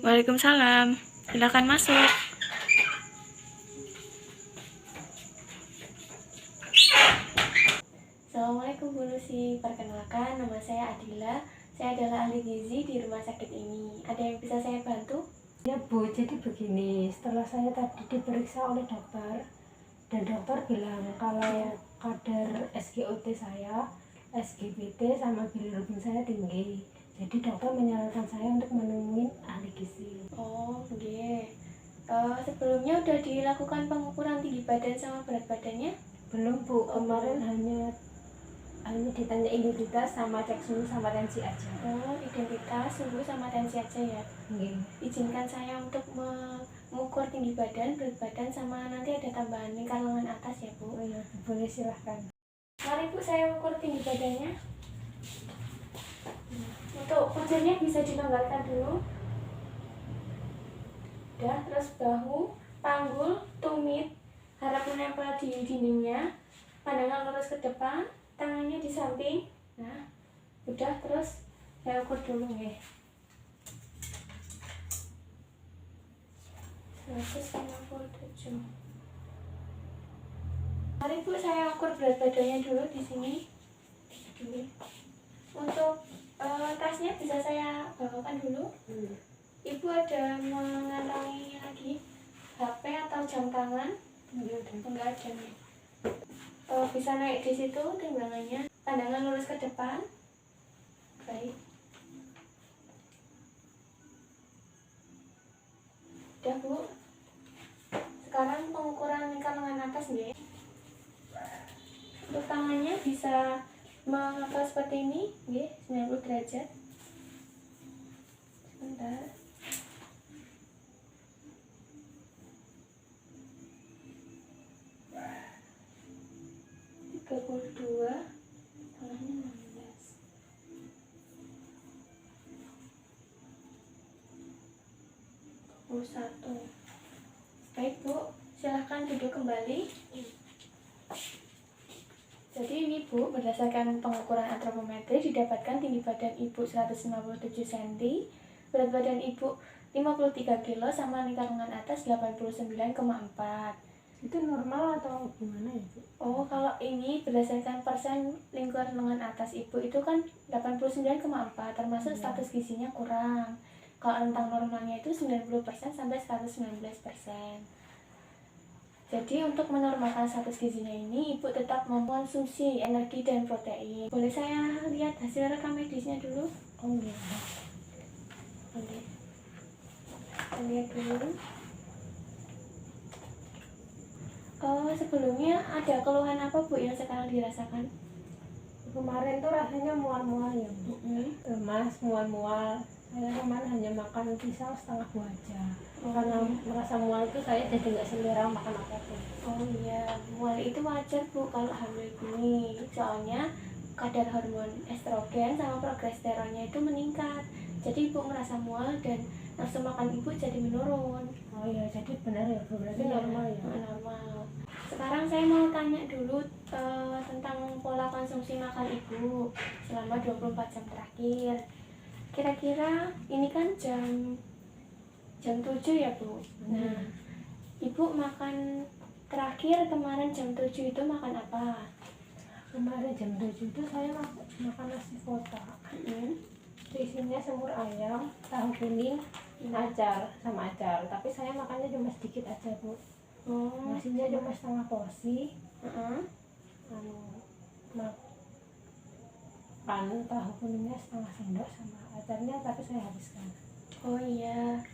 Waalaikumsalam. Silakan masuk. Assalamualaikum Bu Lucy, perkenalkan nama saya Adila. Saya adalah ahli gizi di rumah sakit ini. Ada yang bisa saya bantu? Ya Bu, jadi begini, setelah saya tadi diperiksa oleh dokter, dan dokter bilang kalau kadar SGOT saya, SGBT sama bilirubin saya tinggi. Jadi dokter menyarankan saya untuk menemui ahli gizi. Oh, oke. Sebelumnya udah dilakukan pengukuran tinggi badan sama berat badannya? Belum Bu, kemarin hanya ditanya identitas sama cek suhu sama tensi aja. Oh, identitas, suhu sama tensi aja ya. Izinkan saya untuk mengukur tinggi badan, berat badan, sama nanti ada tambahan lingkar lengan atas ya Bu. Oh iya, boleh silahkan. Mari Bu, saya ukur tinggi badannya. Untuk ukurnya bisa dilonggarkan dulu. Udah, terus bahu, panggul, tumit, harap menempel di dindingnya. Pandangan lurus ke depan, tangannya di samping. Nah, udah, terus saya ukur dulu ya. 157. Mari Bu, saya ukur berat badannya dulu di sini. Untuk tasnya bisa saya bawakan dulu. Ibu ada mengantongi lagi HP atau jam tangan? Enggak ada nih. Bisa naik di situ timbangannya. Pandangan lurus ke depan. Baik. Udah Bu. Sekarang pengukuran lingkar lengan atas nih. Untuk tangannya bisa mengangkat seperti ini, nggih, 90 derajat. Sebentar. Dua, tangannya 16. Satu. Baik Bu, silahkan duduk kembali. Jadi ini Bu, berdasarkan pengukuran antropometri didapatkan tinggi badan Ibu 157 cm, berat badan Ibu 53 kg sama lingkar lengan atas 89,4. Itu normal atau gimana ya Bu? Oh, kalau ini berdasarkan persen lingkar lengan atas Ibu itu kan 89,4, termasuk status gizinya kurang. Kalau rentang normalnya itu 90% sampai 119%. Jadi untuk menormalkan status gizinya ini, Ibu tetap mengkonsumsi energi dan protein. Boleh saya lihat hasil rekam medisnya dulu? Oh iya. Boleh. Kita lihat dulu. Sebelumnya ada keluhan apa Bu yang sekarang dirasakan? Kemarin tuh rasanya mual-mual ya Bu. Lemas, mual-mual. Saya kemarin hanya makan pisang setengah buah aja. Karena merasa mual itu saya jadi nggak selera makan apapun. Oh iya, mual itu wajar Bu kalau hamil gini. Soalnya kadar hormon estrogen sama progesteronnya itu meningkat. Jadi Ibu merasa mual dan nafsu makan Ibu jadi menurun. Oh iya, jadi benar ya Bu, berarti normal ya? Normal. Sekarang saya mau tanya dulu tentang pola konsumsi makan Ibu selama 24 jam terakhir. Kira-kira ini kan jam 7 ya Bu. Nah, Ibu makan terakhir kemarin jam 7 itu makan apa? Kemarin jam 7 itu saya makan nasi kotak. Isinya semur ayam, tahu kuning, acar sama acar. Tapi saya makannya cuma sedikit aja Bu. Nasinya cuma setengah porsi. Makan tahu kuningnya setengah sendok sama acarnya, tapi saya habiskan. Oh iya,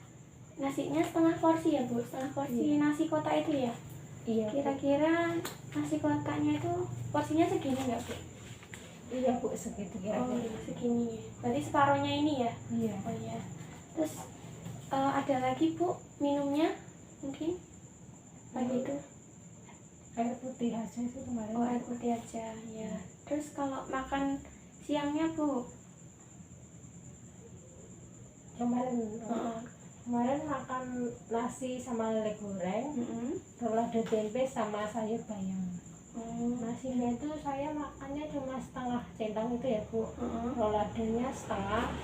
nasinya setengah porsi ya Bu, setengah porsi nasi kotak itu ya? Iya. Kira-kira nasi kotaknya itu porsinya segini nggak Bu? Iya Bu, segitu kira-kira. Oh iya, segini. Berarti separohnya ini ya? Iya. Oh iya. Terus ada lagi Bu minumnya mungkin pagi itu? Air putih aja sih kemarin. Oh, air putih aja ya. Terus kalau makan siangnya Bu? Kemarin makan nasi sama lele goreng, telur ada tempe sama sayur bayam. Nasinya itu saya makannya cuma setengah centang itu ya Bu. Roladanya setengah,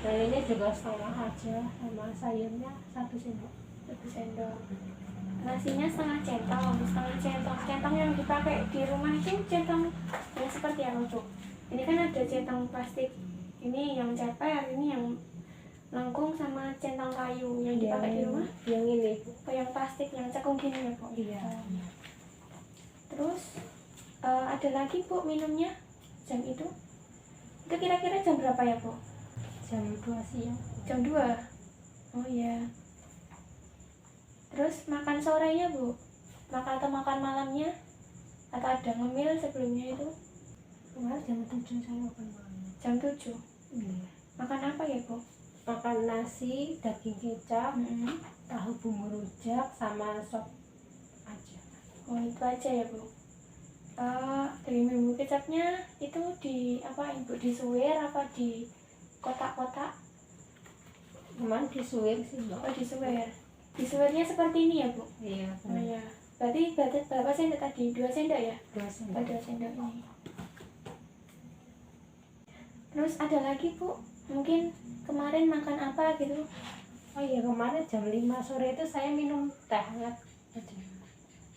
Dan ini juga setengah aja, sama sayurnya 1 sendok. 1 sendok. Nasinya setengah centong. Centong yang dipakai di rumah itu centong yang seperti apa, Bu? Ini kan ada centong plastik, ini yang ceper, ini yang lengkung, sama centong kayu yang dipakai di rumah. Yang ini. Oh, yang plastik yang cekung gini ya, Bu? Iya. Terus ada lagi, Bu, minumnya jam itu kira-kira jam berapa ya, Bu? Jam 2 siang. Jam 2. Oh iya. Terus makan sorenya, Bu? Atau makan malamnya? Atau ada ngemil sebelumnya itu? Kemarin jam 7 saya makan malam. Jam 7. Iya. Makan apa ya, Bu? Makan nasi, daging kecap, tahu bumbu rujak, sama sop aja. Oh, itu aja ya, Bu. Dari bumbu kecapnya itu di apa, Ibu? Disuir apa di kotak-kotak? Kemarin disuir sih, Mbak. Oh, disuir. Disuirnya seperti ini ya, Bu? Iya, Oh iya. Berarti berapa sendok tadi? 2 sendok ya? 2 Oh, sendok. 2 sendok ini. Terus ada lagi, Bu? Mungkin kemarin makan apa gitu? Oh iya, kemarin jam 5 sore itu saya minum teh hangat aja.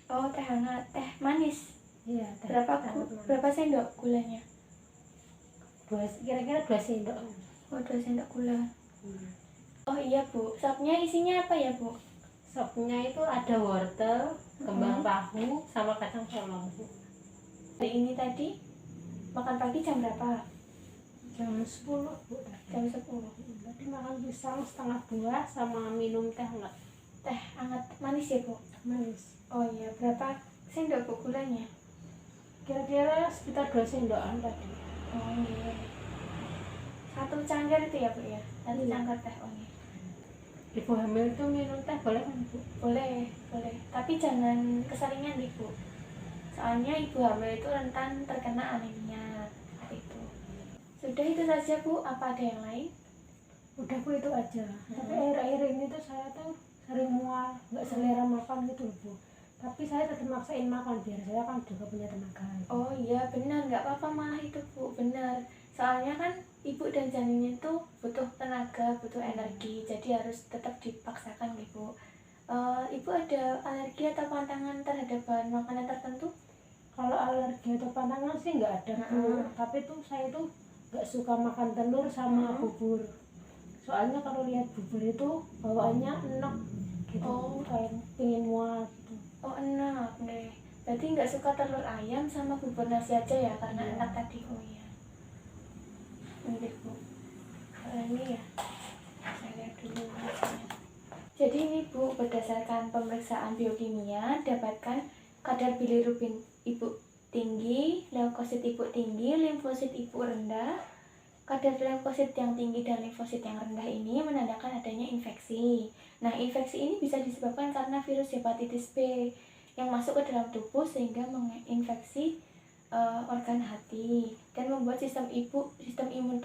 Oh, teh hangat, teh manis. Iya, teh Berapa hangat. berapa sendok gulanya? Kira-kira 2 sendok. Oh, 2 sendok gula. Oh iya, Bu. Sopnya isinya apa ya, Bu? Sopnya itu ada wortel, kembang tahu, sama kacang polong. Hari ini tadi makan pagi jam berapa? Jam 10, Bu. Jam 10. Tadi makan pisang setengah buah sama minum teh hangat. Teh hangat manis ya, Bu? Manis. Oh iya, berapa sendok, Bu, gulanya? Kira-kira sekitar 2 sendokan tadi. Oh iya. 1 cangkir itu ya, Bu ya? 1 Iya. cangkir teh. Oh iya. Ibu hamil itu minum teh boleh kan, Bu? Boleh. Tapi jangan keseringan, Bu. Soalnya ibu hamil itu rentan terkena anemia. Itu. Sudah itu saja, Bu. Apa ada yang lain? Udah, Bu, itu aja. Tapi akhir-akhir ini tuh saya tuh sering mual, nggak selera makan gitu, Bu. Tapi saya tetap maksain makan biar saya kan juga punya tenaga. Oh iya, benar. Nggak apa-apa malah itu, Bu. Benar. Soalnya kan ibu dan janinnya itu butuh tenaga, butuh energi. Jadi harus tetap dipaksakan gitu. Ibu ada alergi atau pantangan terhadap bahan makanan tertentu? Kalau alergi atau pantangan sih nggak ada, Bu. Tapi tuh saya tuh nggak suka makan telur sama bubur. Soalnya kalau lihat bubur itu bawaannya enak gitu. Oh. Kayak pengen mual gitu. Oh, enak deh. Berarti nggak suka telur ayam sama bubur nasi aja ya, karena Iya. enak tadi. Oh iya. Ini, Bu. Ini ya. Saya lihat dulu hasilnya. Jadi ini, Bu, berdasarkan pemeriksaan biokimia dapatkan kadar bilirubin ibu tinggi, leukosit ibu tinggi, limfosit ibu rendah. Kadar leukosit yang tinggi dan limfosit yang rendah ini menandakan adanya infeksi. Nah, infeksi ini bisa disebabkan karena virus hepatitis B yang masuk ke dalam tubuh sehingga menginfeksi organ hati dan membuat sistem imun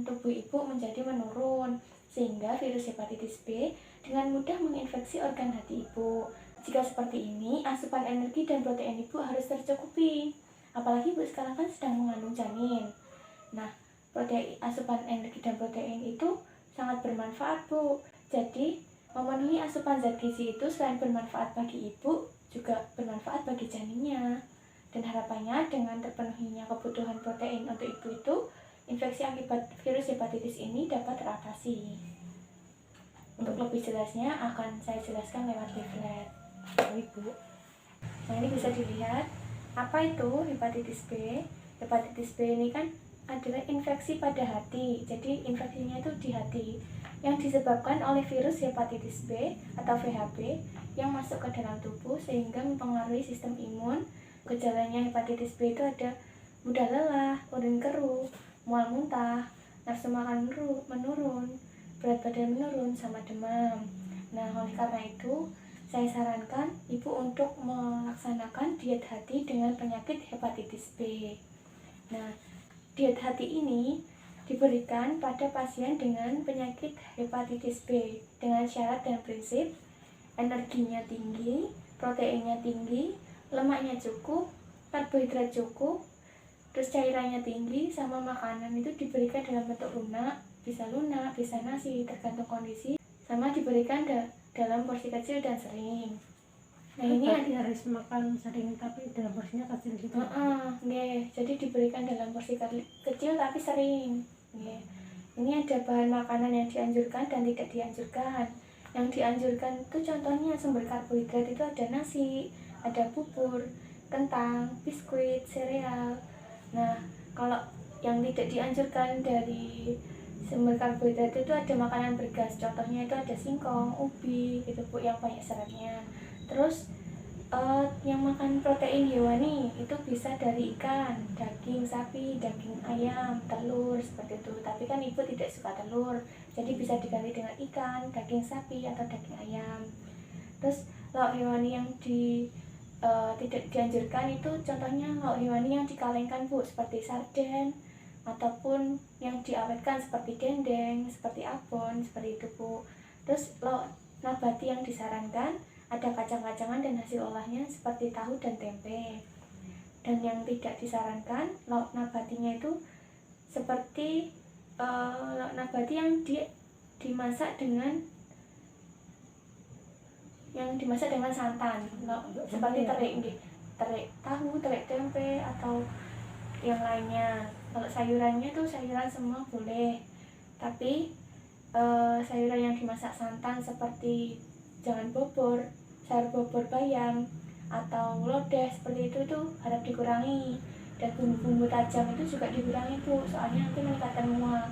tubuh ibu menjadi menurun, sehingga virus hepatitis B dengan mudah menginfeksi organ hati ibu. Jika seperti ini, asupan energi dan protein ibu harus tercukupi. Apalagi ibu sekarang kan sedang mengandung janin. Nah, asupan energi dan protein itu sangat bermanfaat, Bu. Jadi, memenuhi asupan zat gizi itu selain bermanfaat bagi ibu, juga bermanfaat bagi janinnya. Dan harapannya dengan terpenuhinya kebutuhan protein untuk ibu itu, infeksi akibat virus hepatitis ini dapat teratasi. Untuk lebih jelasnya akan saya jelaskan lewat leaflet. Ibu. Nah, ini bisa dilihat apa itu hepatitis B. Hepatitis B ini kan adalah infeksi pada hati. Jadi infeksinya itu di hati yang disebabkan oleh virus hepatitis B atau VHB yang masuk ke dalam tubuh sehingga mempengaruhi sistem imun. Gejalanya hepatitis B itu ada mudah lelah, urin keruh, mual muntah, nafsu makan menurun, berat badan menurun, sama demam. Nah, oleh karena itu saya sarankan ibu untuk melaksanakan diet hati dengan penyakit hepatitis B. Nah, diet hati ini diberikan pada pasien dengan penyakit hepatitis B dengan syarat dan prinsip energinya tinggi, proteinnya tinggi, lemaknya cukup, karbohidrat cukup, terus cairannya tinggi, sama makanan itu diberikan dalam bentuk lunak, bisa nasi, tergantung kondisi, sama diberikan dalam porsi kecil dan sering. Nah ini berarti harus makan sering tapi dalam porsinya kecil gitu. Jadi diberikan dalam porsi kecil tapi sering. Ini ada bahan makanan yang dianjurkan dan tidak dianjurkan. Yang dianjurkan itu contohnya sumber karbohidrat itu ada nasi, ada bubur, kentang, biskuit, sereal. Nah kalau yang tidak dianjurkan dari sumber karbohidrat itu ada makanan bergas, contohnya itu ada singkong, ubi gitu Bu, yang banyak seratnya. Terus yang makan protein hewani itu bisa dari ikan, daging sapi, daging ayam, telur seperti itu. Tapi kan ibu tidak suka telur, jadi bisa diganti dengan ikan, daging sapi atau daging ayam. Terus lauk hewani yang tidak dianjurkan itu contohnya lauk hewani yang dikalengkan Bu, seperti sarden ataupun yang diawetkan seperti dendeng, seperti abon, seperti itu Bu. Terus lauk nabati yang disarankan ada kacang-kacangan dan hasil olahnya seperti tahu dan tempe. Dan yang tidak disarankan lauk nabatinya itu seperti lauk nabati yang dimasak dengan santan, seperti terik tahu, terik tempe atau yang lainnya. Kalau sayurannya tuh sayuran semua boleh, tapi sayuran yang dimasak santan seperti jangan bobor, sayur bobor bayam atau lodeh seperti itu tuh harap dikurangi. Dan bumbu-bumbu tajam itu juga dikurangi Bu, soalnya nanti meningkatkan mual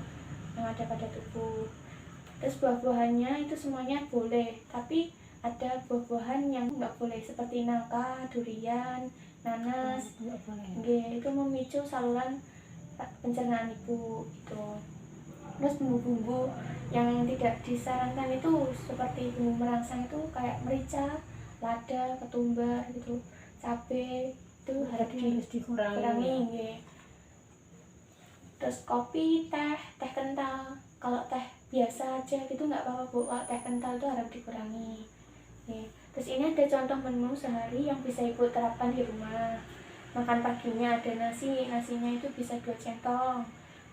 yang ada pada tubuh. Terus buah-buahannya itu semuanya boleh, tapi ada buah-buahan yang nggak boleh seperti nangka, durian, nanas. Itu memicu saluran pencernaan ibu itu. Terus bumbu-bumbu yang tidak disarankan itu seperti bumbu merangsang itu kayak merica, lada, ketumbar gitu, cabai itu harus dikurangi. Terus kopi, teh kental, kalau teh biasa aja gitu nggak apa-apa Bu, kalau teh kental itu harus dikurangi. Terus ini ada contoh menu sehari yang bisa ibu terapkan di rumah. Makan paginya ada nasinya itu bisa 2 centong.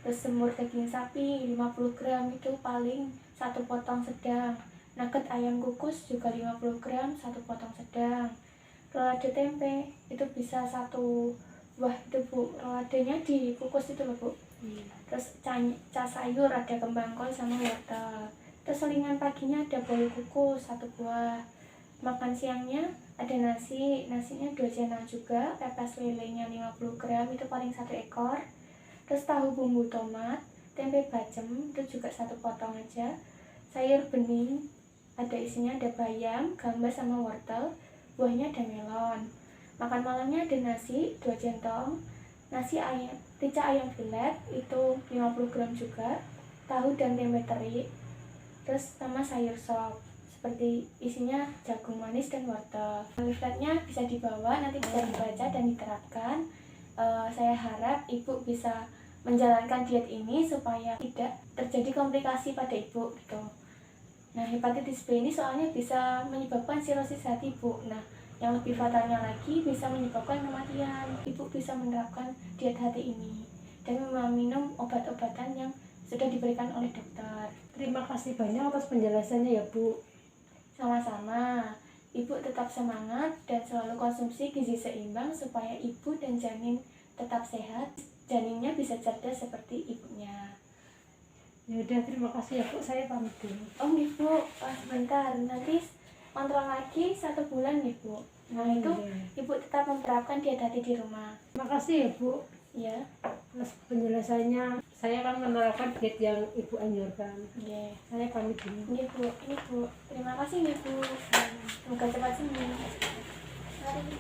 Terus semur daging sapi 50 gram itu paling 1 potong sedang. Nugget ayam kukus juga 50 gram 1 potong sedang. Lada tempe itu bisa 1 buah itu Bu, ladanya dikukus itu loh Bu. Terus cas sayur ada kembang kol sama wortel. Terus selingan paginya ada bolu kukus 1 buah. Makan siangnya ada nasinya 2 centong juga. Pepes lelenya 50 gram itu paling 1 ekor. Terus tahu bumbu tomat, tempe bacem itu juga 1 potong aja. Sayur bening ada isinya, ada bayam, gambas sama wortel. Buahnya ada melon. Makan malamnya ada nasi 2 centong, nasi ayam, rica ayam filet itu 50 gram juga, tahu dan tempe teri. Terus sama sayur sop seperti isinya jagung manis dan wortel. Leafletnya bisa dibawa, nanti bisa dibaca dan diterapkan. Saya harap ibu bisa menjalankan diet ini supaya tidak terjadi komplikasi pada ibu gitu. Nah, hepatitis B ini soalnya bisa menyebabkan sirosis hati Bu. Nah, yang lebih fatalnya lagi bisa menyebabkan kematian. Ibu bisa menerapkan diet hati ini dan meminum obat-obatan yang sudah diberikan oleh dokter. Terima kasih banyak atas penjelasannya ya Bu. Sama-sama. Ibu tetap semangat dan selalu konsumsi gizi seimbang supaya ibu dan janin tetap sehat. Janinnya bisa cerdas seperti ibunya. Ya udah, terima kasih ya Bu, saya pamit dulu. Bu, sebentar, nanti kontrol lagi 1 bulan nih Bu. Nah itu ibu tetap menerapkan diet hati di rumah. Terima kasih ya Bu. Ya. Atas penjelasannya, saya akan menerapkan diet yang ibu anjurkan. Saya pamit dulu. Bu, ini Bu. Terima kasih nih Bu. Semoga cepat sembuh. Mari.